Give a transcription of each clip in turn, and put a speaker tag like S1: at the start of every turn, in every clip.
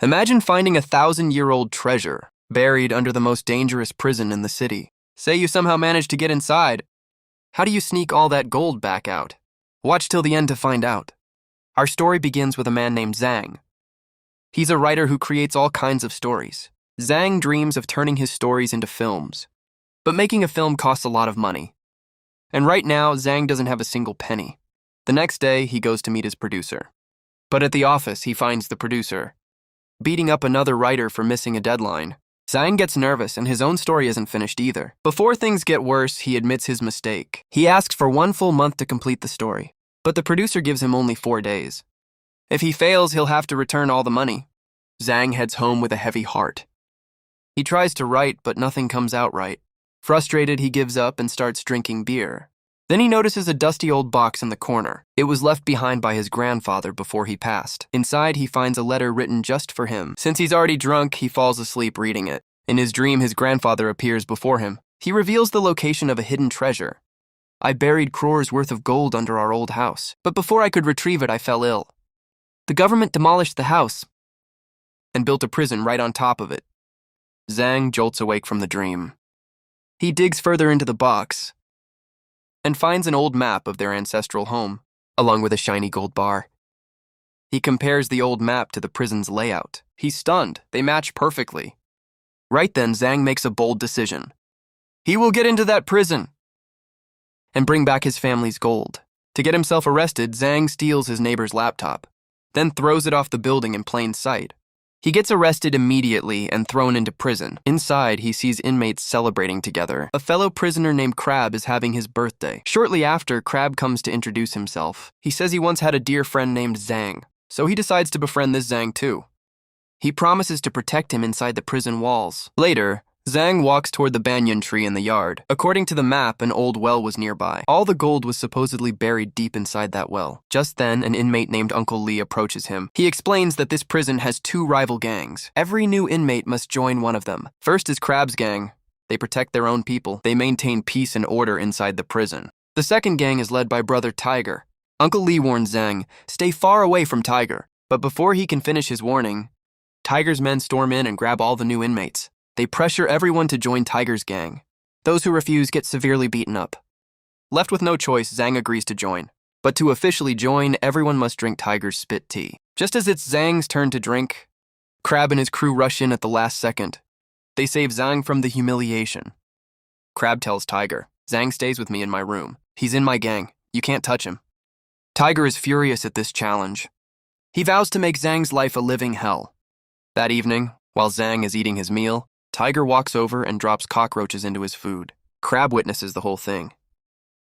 S1: Imagine finding a 1,000-year-old treasure buried under the most dangerous prison in the city. Say you somehow manage to get inside. How do you sneak all that gold back out? Watch till the end to find out. Our story begins with a man named Zhang. He's a writer who creates all kinds of stories. Zhang dreams of turning his stories into films. But making a film costs a lot of money. And right now, Zhang doesn't have a single penny. The next day, he goes to meet his producer. But at the office, he finds the producer beating up another writer for missing a deadline. Zhang gets nervous and his own story isn't finished either. Before things get worse, he admits his mistake. He asks for 1 full month to complete the story, but the producer gives him only 4 days. If he fails, he'll have to return all the money. Zhang heads home with a heavy heart. He tries to write, but nothing comes out right. Frustrated, he gives up and starts drinking beer. Then he notices a dusty old box in the corner. It was left behind by his grandfather before he passed. Inside, he finds a letter written just for him. Since he's already drunk, he falls asleep reading it. In his dream, his grandfather appears before him. He reveals the location of a hidden treasure. I buried crores worth of gold under our old house, but before I could retrieve it, I fell ill. The government demolished the house and built a prison right on top of it. Zhang jolts awake from the dream. He digs further into the box and finds an old map of their ancestral home, along with a shiny gold bar. He compares the old map to the prison's layout. He's stunned. They match perfectly. Right then, Zhang makes a bold decision. He will get into that prison and bring back his family's gold. To get himself arrested, Zhang steals his neighbor's laptop, then throws it off the building in plain sight. He gets arrested immediately and thrown into prison. Inside, he sees inmates celebrating together. A fellow prisoner named Crab is having his birthday. Shortly after, Crab comes to introduce himself. He says he once had a dear friend named Zhang, so he decides to befriend this Zhang too. He promises to protect him inside the prison walls. Later, Zhang walks toward the banyan tree in the yard. According to the map, an old well was nearby. All the gold was supposedly buried deep inside that well. Just then, an inmate named Uncle Lee approaches him. He explains that this prison has 2 rival gangs. Every new inmate must join one of them. First is Crab's gang. They protect their own people. They maintain peace and order inside the prison. The second gang is led by Brother Tiger. Uncle Lee warns Zhang, stay far away from Tiger. But before he can finish his warning, Tiger's men storm in and grab all the new inmates. They pressure everyone to join Tiger's gang. Those who refuse get severely beaten up. Left with no choice, Zhang agrees to join. But to officially join, everyone must drink Tiger's spit tea. Just as it's Zhang's turn to drink, Crab and his crew rush in at the last second. They save Zhang from the humiliation. Crab tells Tiger, Zhang stays with me in my room. He's in my gang. You can't touch him. Tiger is furious at this challenge. He vows to make Zhang's life a living hell. That evening, while Zhang is eating his meal, Tiger walks over and drops cockroaches into his food. Crab witnesses the whole thing.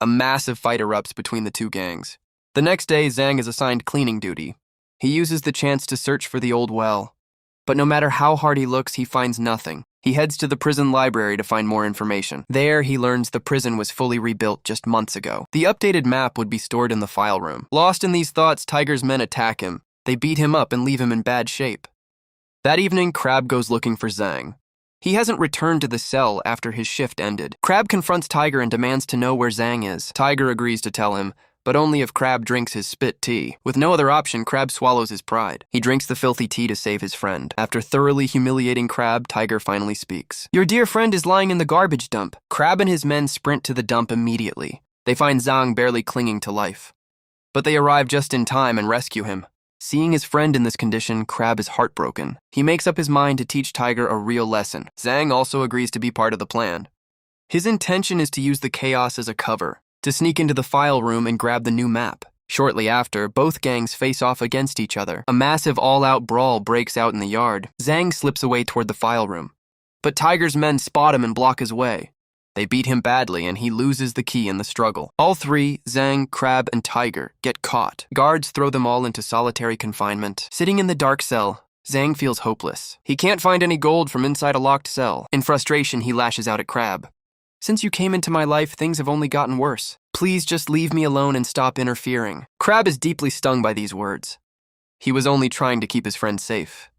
S1: A massive fight erupts between the 2 gangs. The next day, Zhang is assigned cleaning duty. He uses the chance to search for the old well. But no matter how hard he looks, he finds nothing. He heads to the prison library to find more information. There, he learns the prison was fully rebuilt just months ago. The updated map would be stored in the file room. Lost in these thoughts, Tiger's men attack him. They beat him up and leave him in bad shape. That evening, Crab goes looking for Zhang. He hasn't returned to the cell after his shift ended. Crab confronts Tiger and demands to know where Zhang is. Tiger agrees to tell him, but only if Crab drinks his spit tea. With no other option, Crab swallows his pride. He drinks the filthy tea to save his friend. After thoroughly humiliating Crab, Tiger finally speaks. Your dear friend is lying in the garbage dump. Crab and his men sprint to the dump immediately. They find Zhang barely clinging to life. But they arrive just in time and rescue him. Seeing his friend in this condition, Crab is heartbroken. He makes up his mind to teach Tiger a real lesson. Zhang also agrees to be part of the plan. His intention is to use the chaos as a cover, to sneak into the file room and grab the new map. Shortly after, both gangs face off against each other. A massive all-out brawl breaks out in the yard. Zhang slips away toward the file room, but Tiger's men spot him and block his way. They beat him badly and he loses the key in the struggle. All 3, Zhang, Crab, and Tiger, get caught. Guards throw them all into solitary confinement. Sitting in the dark cell, Zhang feels hopeless. He can't find any gold from inside a locked cell. In frustration, he lashes out at Crab. Since you came into my life, things have only gotten worse. Please just leave me alone and stop interfering. Crab is deeply stung by these words. He was only trying to keep his friend safe.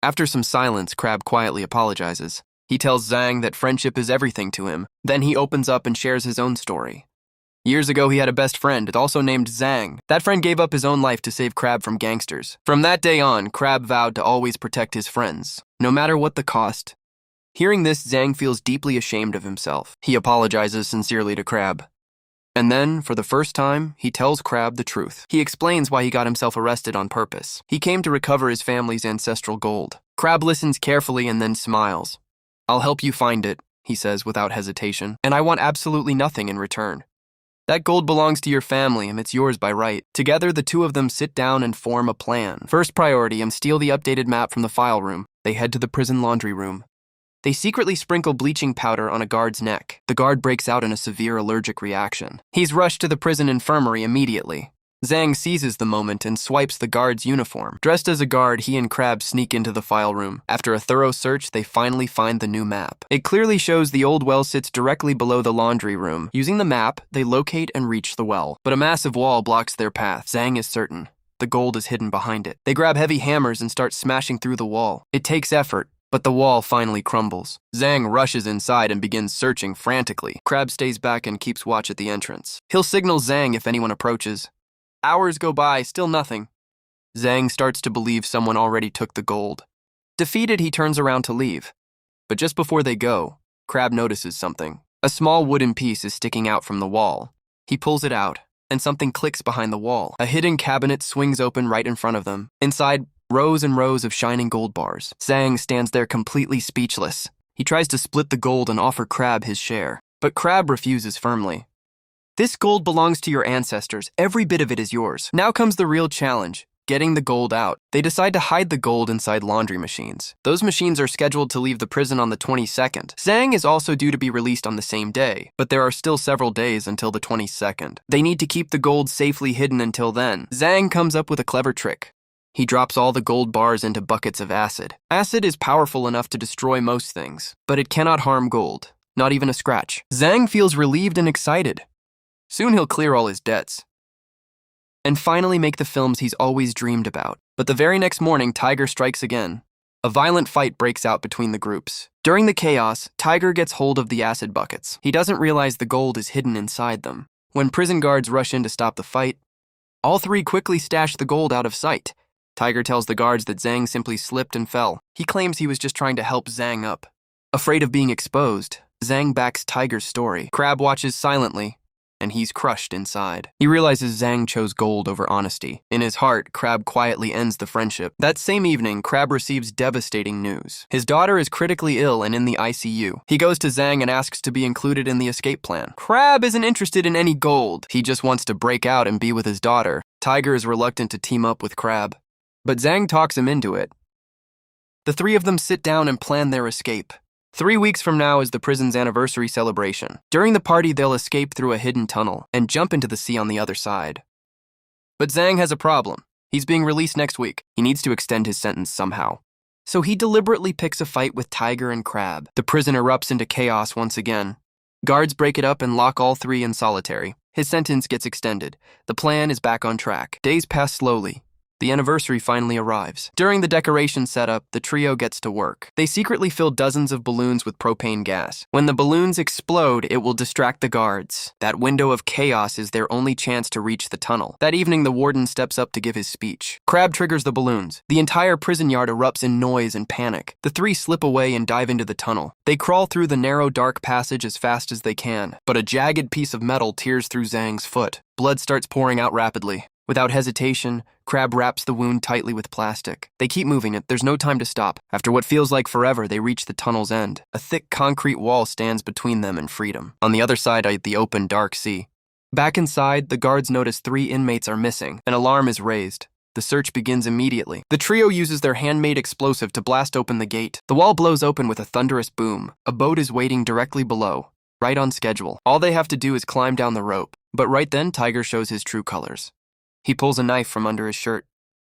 S1: After some silence, Crab quietly apologizes. He tells Zhang that friendship is everything to him. Then he opens up and shares his own story. Years ago, he had a best friend, also named Zhang. That friend gave up his own life to save Crab from gangsters. From that day on, Crab vowed to always protect his friends, no matter what the cost. Hearing this, Zhang feels deeply ashamed of himself. He apologizes sincerely to Crab. And then, for the first time, he tells Crab the truth. He explains why he got himself arrested on purpose. He came to recover his family's ancestral gold. Crab listens carefully and then smiles. "I'll help you find it," he says without hesitation, "and I want absolutely nothing in return. That gold belongs to your family and it's yours by right." Together, the two of them sit down and form a plan. First priority, steal the updated map from the file room. They head to the prison laundry room. They secretly sprinkle bleaching powder on a guard's neck. The guard breaks out in a severe allergic reaction. He's rushed to the prison infirmary immediately. Zhang seizes the moment and swipes the guard's uniform. Dressed as a guard, he and Crab sneak into the file room. After a thorough search, they finally find the new map. It clearly shows the old well sits directly below the laundry room. Using the map, they locate and reach the well. But a massive wall blocks their path. Zhang is certain the gold is hidden behind it. They grab heavy hammers and start smashing through the wall. It takes effort, but the wall finally crumbles. Zhang rushes inside and begins searching frantically. Crab stays back and keeps watch at the entrance. He'll signal Zhang if anyone approaches. Hours go by, still nothing. Zhang starts to believe someone already took the gold. Defeated, he turns around to leave. But just before they go, Crab notices something. A small wooden piece is sticking out from the wall. He pulls it out, and something clicks behind the wall. A hidden cabinet swings open right in front of them. Inside, rows and rows of shining gold bars. Zhang stands there completely speechless. He tries to split the gold and offer Crab his share, but Crab refuses firmly. "This gold belongs to your ancestors. Every bit of it is yours." Now comes the real challenge, getting the gold out. They decide to hide the gold inside laundry machines. Those machines are scheduled to leave the prison on the 22nd. Zhang is also due to be released on the same day, but there are still several days until the 22nd. They need to keep the gold safely hidden until then. Zhang comes up with a clever trick. He drops all the gold bars into buckets of acid. Acid is powerful enough to destroy most things, but it cannot harm gold, not even a scratch. Zhang feels relieved and excited. Soon he'll clear all his debts and finally make the films he's always dreamed about. But the very next morning, Tiger strikes again. A violent fight breaks out between the groups. During the chaos, Tiger gets hold of the acid buckets. He doesn't realize the gold is hidden inside them. When prison guards rush in to stop the fight, all three quickly stash the gold out of sight. Tiger tells the guards that Zhang simply slipped and fell. He claims he was just trying to help Zhang up. Afraid of being exposed, Zhang backs Tiger's story. Crab watches silently, and he's crushed inside. He realizes Zhang chose gold over honesty. In his heart, Crab quietly ends the friendship. That same evening, Crab receives devastating news. His daughter is critically ill and in the ICU. He goes to Zhang and asks to be included in the escape plan. Crab isn't interested in any gold. He just wants to break out and be with his daughter. Tiger is reluctant to team up with Crab, but Zhang talks him into it. The three of them sit down and plan their escape. 3 weeks from now is the prison's anniversary celebration. During the party, they'll escape through a hidden tunnel and jump into the sea on the other side. But Zhang has a problem. He's being released next week. He needs to extend his sentence somehow. So he deliberately picks a fight with Tiger and Crab. The prison erupts into chaos once again. Guards break it up and lock all three in solitary. His sentence gets extended. The plan is back on track. Days pass slowly. The anniversary finally arrives. During the decoration setup, the trio gets to work. They secretly fill dozens of balloons with propane gas. When the balloons explode, it will distract the guards. That window of chaos is their only chance to reach the tunnel. That evening, the warden steps up to give his speech. Crab triggers the balloons. The entire prison yard erupts in noise and panic. The three slip away and dive into the tunnel. They crawl through the narrow, dark passage as fast as they can, but a jagged piece of metal tears through Zhang's foot. Blood starts pouring out rapidly. Without hesitation, Crab wraps the wound tightly with plastic. They keep moving it. There's no time to stop. After what feels like forever, they reach the tunnel's end. A thick concrete wall stands between them and freedom. On the other side are the open, dark sea. Back inside, the guards notice 3 inmates are missing. An alarm is raised. The search begins immediately. The trio uses their handmade explosive to blast open the gate. The wall blows open with a thunderous boom. A boat is waiting directly below, right on schedule. All they have to do is climb down the rope. But right then, Tiger shows his true colors. He pulls a knife from under his shirt.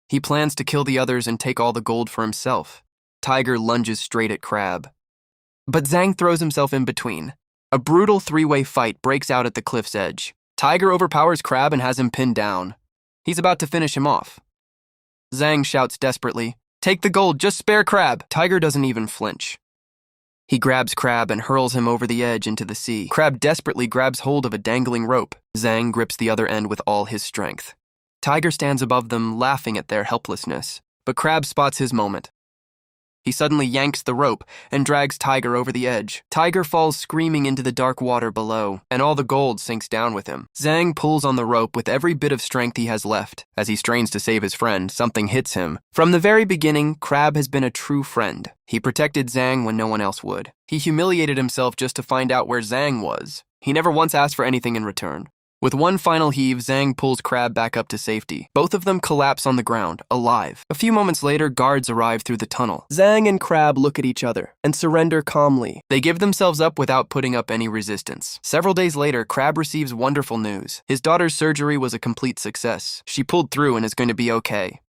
S1: He plans to kill the others and take all the gold for himself. Tiger lunges straight at Crab, but Zhang throws himself in between. A brutal 3-way fight breaks out at the cliff's edge. Tiger overpowers Crab and has him pinned down. He's about to finish him off. Zhang shouts desperately, "Take the gold, just spare Crab!" Tiger doesn't even flinch. He grabs Crab and hurls him over the edge into the sea. Crab desperately grabs hold of a dangling rope. Zhang grips the other end with all his strength. Tiger stands above them, laughing at their helplessness. But Crab spots his moment. He suddenly yanks the rope and drags Tiger over the edge. Tiger falls screaming into the dark water below, and all the gold sinks down with him. Zhang pulls on the rope with every bit of strength he has left. As he strains to save his friend, something hits him. From the very beginning, Crab has been a true friend. He protected Zhang when no one else would. He humiliated himself just to find out where Zhang was. He never once asked for anything in return. With one final heave, Zhang pulls Crab back up to safety. Both of them collapse on the ground, alive. A few moments later, guards arrive through the tunnel. Zhang and Crab look at each other and surrender calmly. They give themselves up without putting up any resistance. Several days later, Crab receives wonderful news. His daughter's surgery was a complete success. She pulled through and is going to be okay.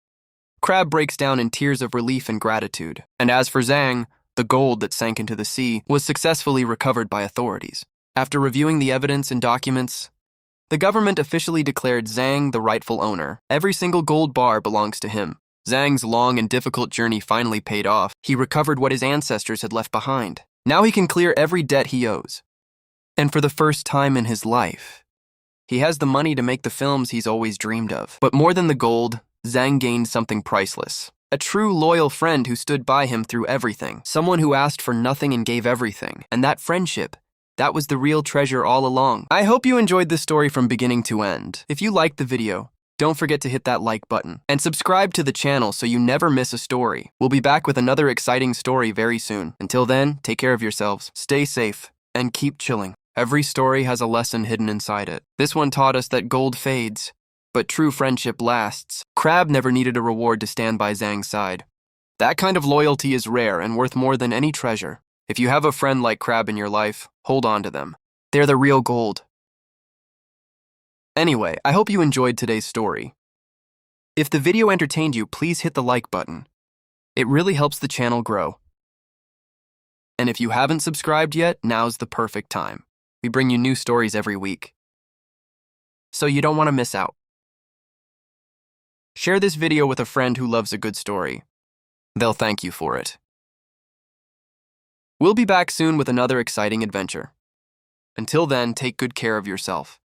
S1: Crab breaks down in tears of relief and gratitude. And as for Zhang, the gold that sank into the sea was successfully recovered by authorities. After reviewing the evidence and documents, the government officially declared Zhang the rightful owner. Every single gold bar belongs to him. Zhang's long and difficult journey finally paid off. He recovered what his ancestors had left behind. Now he can clear every debt he owes. And for the first time in his life, he has the money to make the films he's always dreamed of. But more than the gold, Zhang gained something priceless. A true loyal friend who stood by him through everything. Someone who asked for nothing and gave everything. And that friendship, that was the real treasure all along. I hope you enjoyed this story from beginning to end. If you liked the video, don't forget to hit that like button and subscribe to the channel so you never miss a story. We'll be back with another exciting story very soon. Until then, take care of yourselves, stay safe, and keep chilling. Every story has a lesson hidden inside it. This one taught us that gold fades, but true friendship lasts. Crab never needed a reward to stand by Zhang's side. That kind of loyalty is rare and worth more than any treasure. If you have a friend like Crab in your life, hold on to them. They're the real gold. Anyway, I hope you enjoyed today's story. If the video entertained you, please hit the like button. It really helps the channel grow. And if you haven't subscribed yet, now's the perfect time. We bring you new stories every week, so you don't want to miss out. Share this video with a friend who loves a good story. They'll thank you for it. We'll be back soon with another exciting adventure. Until then, take good care of yourself.